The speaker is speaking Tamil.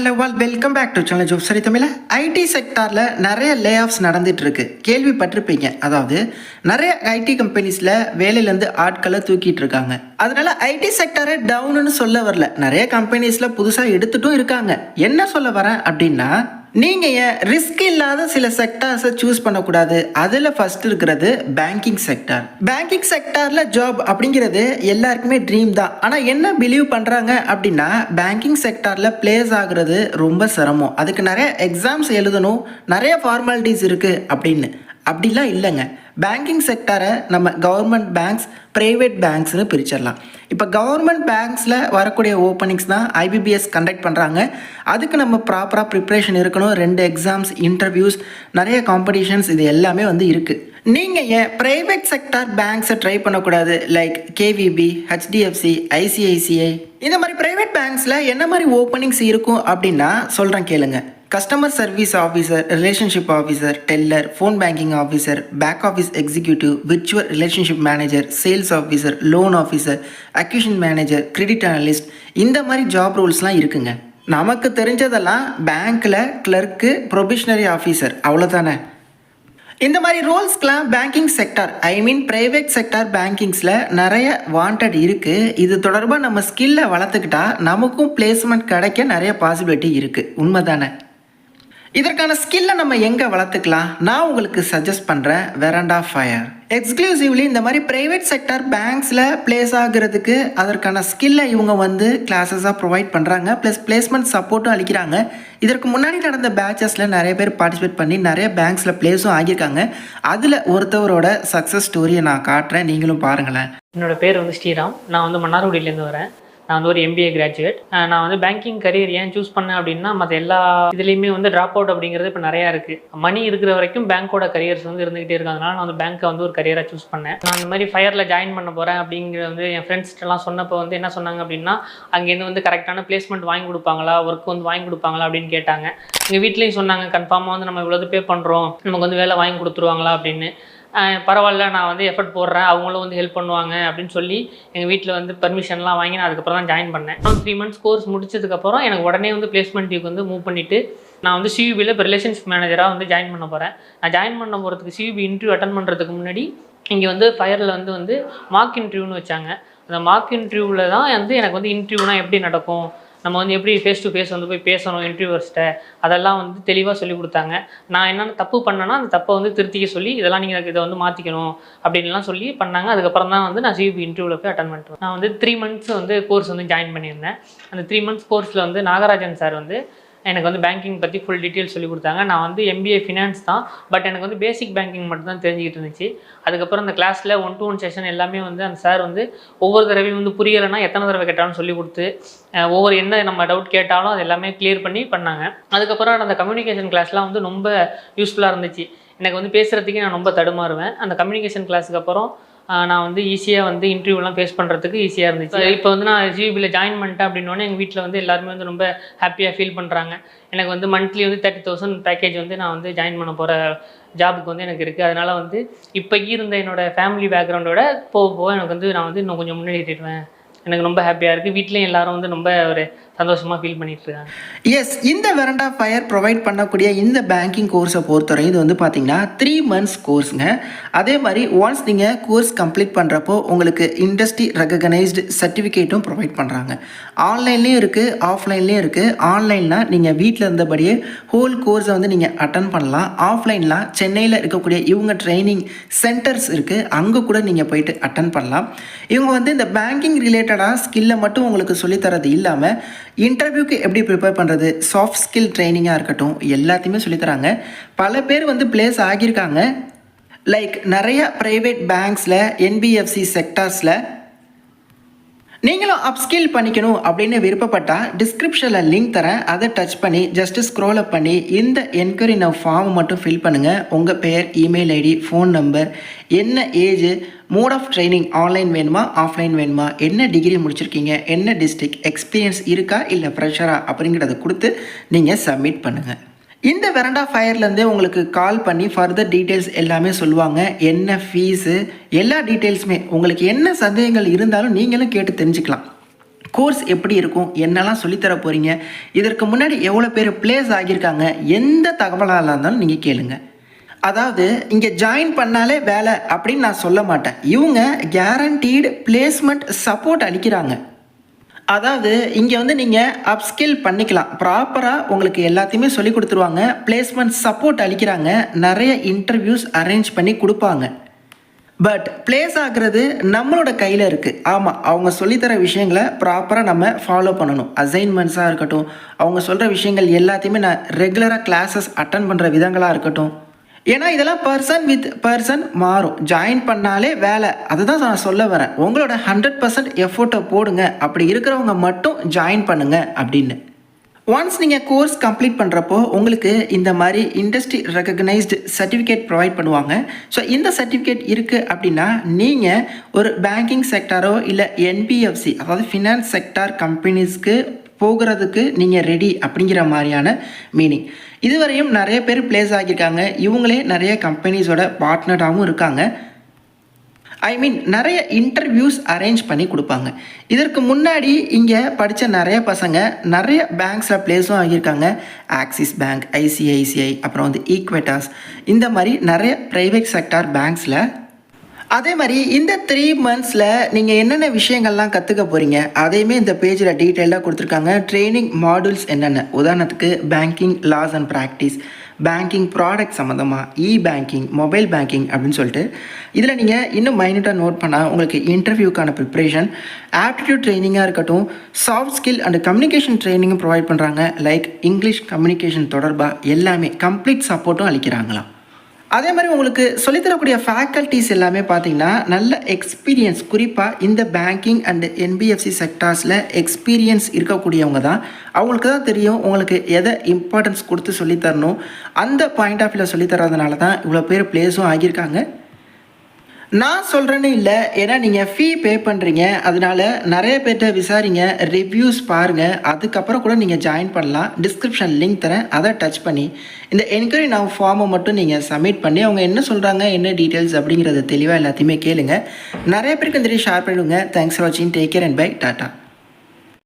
Hello welcome back to channel job சரி தமிழ். ஐடி செக்டாரில் நிறைய லே ஆஃப்ஸ் நடந்துட்டு இருக்கு, கேள்விப்பட்டிருப்பீங்க. அதாவது நிறைய ஐடி கம்பெனிஸில் வேலையிலேருந்து ஆட்களை தூக்கிட்டு இருக்காங்க. அதனால ஐடி செக்டாரை டவுன்னு சொல்ல வரல, நிறைய கம்பெனிஸில் புதுசாக எடுத்துட்டும் இருக்காங்க. என்ன சொல்ல வரேன் அப்படின்னா, நீங்கள் ஏன் ரிஸ்க் இல்லாத சில செக்டார்ஸை சூஸ் பண்ணக்கூடாது? அதில் ஃபர்ஸ்ட் இருக்கிறது பேங்கிங் செக்டார். பேங்கிங் செக்டாரில் ஜாப் அப்படிங்கிறது எல்லாருக்குமே ட்ரீம் தான். ஆனால் என்ன பிலீவ் பண்ணுறாங்க அப்படின்னா, பேங்கிங் செக்டாரில் பிளேஸ் ஆகுறது ரொம்ப சிரமம், அதுக்கு நிறைய எக்ஸாம்ஸ் எழுதணும், நிறைய ஃபார்மாலிட்டிஸ் இருக்குது அப்படின்னு. அப்படிலாம் இல்லைங்க. பேங்கிங் செக்டாரை நம்ம கவர்மெண்ட் பேங்க்ஸ், ப்ரைவேட் பேங்க்ஸ்னு பிரிச்சிடலாம். இப்போ கவர்மெண்ட் பேங்க்ஸில் வரக்கூடிய ஓப்பனிங்ஸ் தான் ஐபிபிஎஸ் கண்டக்ட் பண்ணுறாங்க. அதுக்கு நம்ம ப்ராப்பராக ப்ரிப்ரேஷன் இருக்கணும், 2 எக்ஸாம்ஸ், இன்டர்வியூஸ், நிறைய காம்படிஷன்ஸ், இது எல்லாமே இருக்குது. நீங்கள் ஏன் ப்ரைவேட் செக்டார் பேங்க்ஸை ட்ரை பண்ணக்கூடாது? லைக் கேவிபி, ஹெச்டிஎஃப்சி, ஐசிஐசிஐ, இந்த மாதிரி ப்ரைவேட் பேங்க்ஸில் என்ன மாதிரி ஓப்பனிங்ஸ் இருக்கும் அப்படின்னா சொல்கிறேன் கேளுங்க. Customer service officer, relationship officer, teller, phone banking officer, back office executive, virtual relationship manager, sales officer, loan officer, acquisition manager, credit analyst, இந்த மாதிரி ஜாப் ரோல்ஸ்லாம் இருக்குங்க. நமக்கு தெரிஞ்சதெல்லாம் பேங்க்கில் கிளர்க்கு, ப்ரொபேஷனரி ஆஃபீஸர், அவ்வளோதானே. இந்த மாதிரி ரோல்ஸ்க்கெலாம் பேங்கிங் செக்டார், ஐ மீன் ப்ரைவேட் செக்டார் பேங்கிங்ஸில் நிறைய வாண்டட் இருக்குது. இது தொடர்பாக நம்ம ஸ்கில்லை வளர்த்துக்கிட்டா நமக்கும் பிளேஸ்மெண்ட் கிடைக்க நிறைய பாசிபிலிட்டி இருக்குது, உண்மைதானே. இதற்கான ஸ்கில்லை நம்ம எங்கே வளர்த்துக்கலாம்? நான் உங்களுக்கு சஜஸ்ட் பண்ணுறேன் வெராண்டா ஃபயர். எக்ஸ்க்ளூசிவ்லி இந்த மாதிரி ப்ரைவேட் செக்டார் பேங்க்ஸில் பிளேஸ் ஆகிறதுக்கு அதற்கான ஸ்கில்லை இவங்க கிளாஸஸாக ப்ரொவைட் பண்ணுறாங்க, ப்ளஸ் பிளேஸ்மெண்ட் சப்போர்ட்டும் அளிக்கிறாங்க. இதற்கு முன்னாடி நடந்த பேட்சஸில் நிறைய பேர் பார்ட்டிசிபேட் பண்ணி நிறைய பேங்க்ஸில் பிளேஸும் ஆகியிருக்காங்க. அதில் ஒருத்தவரோட சக்ஸஸ் ஸ்டோரியை நான் காட்டுறேன், நீங்களும் பாருங்களேன். என்னோடய பேர் ஸ்ரீராம். நான் மன்னார்குடியிலேருந்து வரேன். நான் ஒரு MBA கிராஜுவேட். நான் பேங்கிங் கரியர் ஏன் சூஸ் பண்ணேன் அப்படின்னா, மற்ற எல்லா இதுலேயுமே ட்ராப் அவுட் அப்படிங்கிறது இப்போ நிறையா இருக்குது. மணி இருக்கிற வரைக்கும் பேங்க்கோட கரியர்ஸ் இருந்துகிட்டே இருக்கும். அதனால நான் பேங்க்கை ஒரு கரியராக சூஸ் பண்ணேன். நான் அந்த மாதிரி ஃபயரில் ஜாயின் பண்ண போகிறேன் அப்படிங்கிற என் ஃப்ரெண்ட்ஸ்ட்டெல்லாம் சொன்னப்போ என்ன சொன்னாங்க அப்படின்னா, அங்கேருந்து கரெக்டான பிளேஸ்மெண்ட் வாங்கி கொடுப்பாங்களா, ஒர்க் வாங்கி கொடுப்பாங்களா அப்படின்னு கேட்டாங்க. எங்கள் வீட்லேயும் சொன்னாங்க, கன்ஃபார்மாக நம்ம இவ்வளோ பே பண்ணுறோம், நமக்கு வேலை வாங்கி கொடுத்துருவாங்களா அப்படின்னு. பரவாயில்ல, நான் எஃபர்ட் போடுறேன், அவங்களும் ஹெல்ப் பண்ணுவாங்க அப்படின்னு சொல்லி எங்கள் வீட்டில் பர்மிஷன்லாம் வாங்கி நான் அதுக்கப்புறம் தான் ஜாயின் பண்ணேன். 3 months கோர்ஸ் முடிச்சதுக்கப்புறம் எனக்கு உடனே பிளேஸ்மெண்ட்டுக்கு மூவ் பண்ணிவிட்டு நான் சிவிபியில் இப்போ ரிலேஷன்ஷிப் மேனேஜராக ஜாயின் பண்ண போகிறேன். நான் ஜாயின் பண்ண போகிறதுக்கு சிவிபி இன்டர்வியூ அட்டன் பண்ணுறதுக்கு முன்னாடி இங்கே ஃபயரில் மார்க் இன்டர்வியூன்னு வச்சாங்க. அந்த மார்க் இன்டர்வியூவில் தான் எனக்கு இன்டர்வியூனால் எப்படி நடக்கும், நம்ம எப்படி ஃபேஸ் டு ஃபேஸ் போய் பேசணும் இன்டர்வியூவர்ஸ்கிட்ட, அதெல்லாம் தெளிவாக சொல்லி கொடுத்தாங்க. நான் என்னென்ன தப்பு பண்ணேன்னா அந்த தப்பை திருத்திக்க சொல்லி, இதெல்லாம் நீங்கள் இதை மாற்றிக்கணும் அப்படின்லாம் சொல்லி பண்ணாங்க. அதுக்கப்புறம் தான் நான் சிவிபி இன்டர்வியூவில் போய் அட்டன் பண்ணிட்டு நான் 3 months கோர்ஸ் ஜாயின் பண்ணியிருந்தேன். அந்த 3 months கோர்ஸில் நாகராஜன் சார் எனக்கு பேங்கிங் பற்றி ஃபுல் டீட்டெயில்ஸ் சொல்லி கொடுத்தாங்க. நான் MBA ஃபினான்ஸ் தான், பட் எனக்கு பேசிக் பேங்கிங் மட்டும் தான் தெரிஞ்சுக்கிட்டு இருந்துச்சு. அதுக்கப்புறம் அந்த கிளாஸில் 1-to-1 செஷன் எல்லாமே அந்த சார் ஒவ்வொரு தடவையும் புரியலைன்னா எத்தனை தடவை கேட்டாலும் சொல்லி கொடுத்து, ஒவ்வொரு என்ன நம்ம டவுட் கேட்டாலும் அது எல்லாமே கிளியர் பண்ணாங்க. அதுக்கப்புறம் அந்த கம்யூனிகேஷன் கிளாஸ்லாம் ரொம்ப யூஸ்ஃபுல்லாக இருந்துச்சு. எனக்கு பேசுகிறதுக்கே நான் ரொம்ப தடுமாறுவேன். அந்த கம்யூனிகேஷன் கிளாஸுக்கு அப்புறம் நான் ஈஸியாக இன்டர்வியூலாம் ஃபேஸ் பண்ணுறதுக்கு ஈஸியாக இருந்துச்சு. இப்போ நான் சிவிபியில் ஜாயின் பண்ணிட்டேன் அப்படின்னோடனே எங்கள் வீட்டில் எல்லாருமே ரொம்ப ஹாப்பியாக ஃபீல் பண்ணுறாங்க. எனக்கு மந்த்லி 30,000 பேக்கேஜ் நான் ஜாயின் பண்ண போகிற ஜாபுக்கு எனக்கு இருக்குது. அதனால் இப்போ இருந்த என்னோடய ஃபேமிலி பேக்ரவுண்டோட போக எனக்கு நான் இன்னும் கொஞ்சம் முன்னேறிடுவேன். எனக்கு ரொம்ப ஹாப்பியாக இருக்குது. வீட்லேயும் எல்லாரும் ரொம்ப ஒரு சந்தோஷமாக ஃபீல் பண்ணிட்டு இருக்காங்க. எஸ், இந்த வெராண்டா ஃபயர் ப்ரொவைட் பண்ணக்கூடிய இந்த பேங்கிங் கோர்ஸை பொறுத்தவரை இது பார்த்தீங்கன்னா 3 months கோர்ஸுங்க. அதே மாதிரி ஒன்ஸ் நீங்கள் கோர்ஸ் கம்ப்ளீட் பண்ணுறப்போ உங்களுக்கு இண்டஸ்ட்ரி ரெகக்னைஸ்டு சர்டிஃபிகேட்டும் ப்ரொவைட் பண்ணுறாங்க. ஆன்லைன்லேயும் இருக்குது, ஆஃப்லைன்லேயும் இருக்குது. ஆன்லைன்லாம் நீங்கள் வீட்டில் இருந்தபடியே ஹோல் கோர்ஸை நீங்கள் அட்டன் பண்ணலாம். ஆஃப்லைன்லாம் சென்னையில் இருக்கக்கூடிய இவங்க ட்ரைனிங் சென்டர்ஸ் இருக்குது, அங்கே கூட நீங்கள் போயிட்டு அட்டன் பண்ணலாம். இவங்க இந்த பேங்கிங் ரிலேட்டடாக ஸ்கில்லை மட்டும் உங்களுக்கு சொல்லித்தரது இல்லாமல் இன்டர்வியூக்கு எப்படி ப்ரிப்பேர் பண்ணுறது, சாஃப்ட் ஸ்கில் ட்ரைனிங்காக இருக்கட்டும், எல்லாத்தையுமே சொல்லித்தராங்க. பல பேர் பிளேஸ் ஆகியிருக்காங்க. லைக் நிறைய ப்ரைவேட் பேங்க்ஸில், NBFC செக்டார்ஸில். நீங்களும் அப்ஸ்கில் பண்ணிக்கணும் அப்படின்னு விருப்பப்பட்டால் டிஸ்கிரிப்ஷனில் லிங்க் தரேன், அதை டச் பண்ணி ஜஸ்ட்டு ஸ்க்ரோல் அப் பண்ணி இந்த என்கொயரி நவ் ஃபார்ம் மட்டும் ஃபில் பண்ணுங்கள். உங்கள் பேர், இமெயில் ஐடி, ஃபோன் நம்பர், என்ன age, mode of training, online வேணுமா ஆஃப்லைன் வேணுமா, என்ன டிகிரி முடிச்சிருக்கீங்க, என்ன டிஸ்ட்ரிக்ட், எக்ஸ்பீரியன்ஸ் இருக்கா இல்லை ஃப்ரெஷரா அப்படிங்கிறத கொடுத்து நீங்கள் சப்மிட் பண்ணுங்கள். இந்த வெராண்டா ஃபயர்லேருந்தே உங்களுக்கு கால் பண்ணி ஃபர்தர் டீட்டெயில்ஸ் எல்லாமே சொல்லுவாங்க. என்ன ஃபீஸு, எல்லா டீட்டெயில்ஸுமே உங்களுக்கு என்ன சந்தேகங்கள் இருந்தாலும் நீங்களும் கேட்டு தெரிஞ்சுக்கலாம். கோர்ஸ் எப்படி இருக்கும், என்னெல்லாம் சொல்லித்தர போகிறீங்க, இதற்கு முன்னாடி எவ்வளோ பேர் பிளேஸ் ஆகியிருக்காங்க, எந்த தகவலாக இருந்தாலும் நீங்கள் கேளுங்க. அதாவது இங்கே ஜாயின் பண்ணாலே வேலை அப்படின்னு நான் சொல்ல மாட்டேன். இவங்க கேரண்டீடு பிளேஸ்மெண்ட் சப்போர்ட் அளிக்கிறாங்க. அதாவது இங்கே வந்து நீங்கள் அப்ஸ்கில் பண்ணிக்கலாம். ப்ராப்பராக உங்களுக்கு எல்லாத்தையுமே சொல்லி கொடுத்துருவாங்க. பிளேஸ்மெண்ட் சப்போர்ட் அளிக்கிறாங்க. நிறைய இன்டர்வியூஸ் அரேஞ்ச் பண்ணி கொடுப்பாங்க. பட் பிளேஸ் ஆகிறது நம்மளோட கையில் இருக்குது. ஆமாம், அவங்க சொல்லித்தர விஷயங்களை ப்ராப்பராக நம்ம ஃபாலோ பண்ணணும். அசைன்மெண்ட்ஸாக இருக்கட்டும், அவங்க சொல்கிற விஷயங்கள் எல்லாத்தையுமே நான் ரெகுலராக கிளாஸஸ் அட்டன் பண்ணுற விதங்களாக இருக்கட்டும். ஏன்னா இதெல்லாம் பர்சன் வித் பர்சன் மாறும். ஜாயின் பண்ணாலே வேலை, அதுதான் நான் சொல்ல வரேன். உங்களோட 100% எஃபோர்ட்டை போடுங்க. அப்படி இருக்கிறவங்க மட்டும் ஜாயின் பண்ணுங்க அப்படின்னு. ஒன்ஸ் நீங்கள் கோர்ஸ் கம்ப்ளீட் பண்ணுறப்போ உங்களுக்கு இந்த மாதிரி இண்டஸ்ட்ரி ரெகக்னைஸ்டு சர்டிஃபிகேட் ப்ரொவைட் பண்ணுவாங்க. ஸோ இந்த சர்டிஃபிகேட் இருக்குது அப்படின்னா நீங்கள் ஒரு பேங்கிங் செக்டாரோ இல்லை என்பிஎஃப்சி, அதாவது ஃபினான்ஸ் செக்டார் கம்பெனிஸ்க்கு போகிறதுக்கு நீங்கள் ரெடி அப்படிங்கிற மாதிரியான மீனிங். இதுவரையும் நிறைய பேர் பிளேஸ் ஆகியிருக்காங்க. இவங்களே நிறைய கம்பெனிஸோட பார்ட்னராகவும் இருக்காங்க. நிறைய இன்டர்வியூஸ் அரேஞ்ச் பண்ணி கொடுப்பாங்க. இதற்கு முன்னாடி இங்கே படித்த நிறைய பசங்க நிறைய பேங்க்ஸில் பிளேஸும் ஆகியிருக்காங்க. ஆக்சிஸ் பேங்க், ஐசிஐசிஐ, அப்புறம் வந்து ஈக்வெட்டாஸ், இந்த மாதிரி நிறைய ப்ரைவேட் செக்டார் பேங்க்ஸில். அதே மாதிரி இந்த 3 monthஸில் நீங்கள் என்னென்ன விஷயங்கள்லாம் கற்றுக்க போகிறீங்க அதையுமே இந்த பேஜில் டீட்டெயிலாக கொடுத்துருக்காங்க. ட்ரைனிங் மாடியூல்ஸ் என்னென்ன, உதாரணத்துக்கு banking laws and practice, banking product சம்மந்தமாக, பேங்கிங், மொபைல் பேங்கிங் அப்படின்னு சொல்லிட்டு இதில் நீங்கள் இன்னும் மைனூட்டாக நோட் பண்ணால் உங்களுக்கு இன்டர்வியூக்கான ப்ரிப்ரேஷன், ஆப்டிடியூட் ட்ரைனிங்காக இருக்கட்டும், சாஃப்ட் ஸ்கில் அண்ட் கம்யூனிகேஷன் ட்ரைனிங்கும் ப்ரொவைட் பண்ணுறாங்க. லைக் இங்கிலீஷ் கம்யூனிகேஷன் தொடர்பாக எல்லாமே கம்ப்ளீட் சப்போர்ட்டும் அளிக்கிறாங்களாம். அதே மாதிரி உங்களுக்கு சொல்லித்தரக்கூடிய ஃபேக்கல்ட்டிஸ் எல்லாமே பார்த்தீங்கன்னா நல்ல எக்ஸ்பீரியன்ஸ், குறிப்பாக இந்த பேங்கிங் அண்ட் என்பிஎஃப்சி செக்டார்ஸில் எக்ஸ்பீரியன்ஸ் இருக்கக்கூடியவங்க தான். அவங்களுக்கு தான் தெரியும் உங்களுக்கு எதை இம்பார்ட்டன்ஸ் கொடுத்து சொல்லித்தரணும். அந்த பாயிண்ட் ஆஃப் வியூவில் சொல்லித்தரதுனால தான் இவ்வளோ பேர் பிளேஸும் ஆகியிருக்காங்க. நான் சொல்கிறேன்னு இல்லை, ஏன்னா நீங்கள் ஃபீ பே பண்ணுறீங்க. அதனால நிறைய பேர்கிட்ட விசாரிங்க, ரிவ்யூஸ் பாருங்கள், அதுக்கப்புறம் கூட நீங்கள் ஜாயின் பண்ணலாம். டிஸ்கிரிப்ஷன் லிங்க் தரேன், அதை டச் பண்ணி இந்த என்கொயரி நான் ஃபார்மை மட்டும் நீங்கள் சப்மிட் பண்ணி அவங்க என்ன சொல்கிறாங்க, என்ன டீட்டெயில்ஸ் அப்படிங்கிறத தெளிவாக எல்லாத்தையுமே கேளுங்க. நிறைய பேருக்கு இந்த ஷேர் பண்ணிவிடுங்க. தேங்க்ஸ் ஃபார் வாட்சிங். Take care and bye. Tata.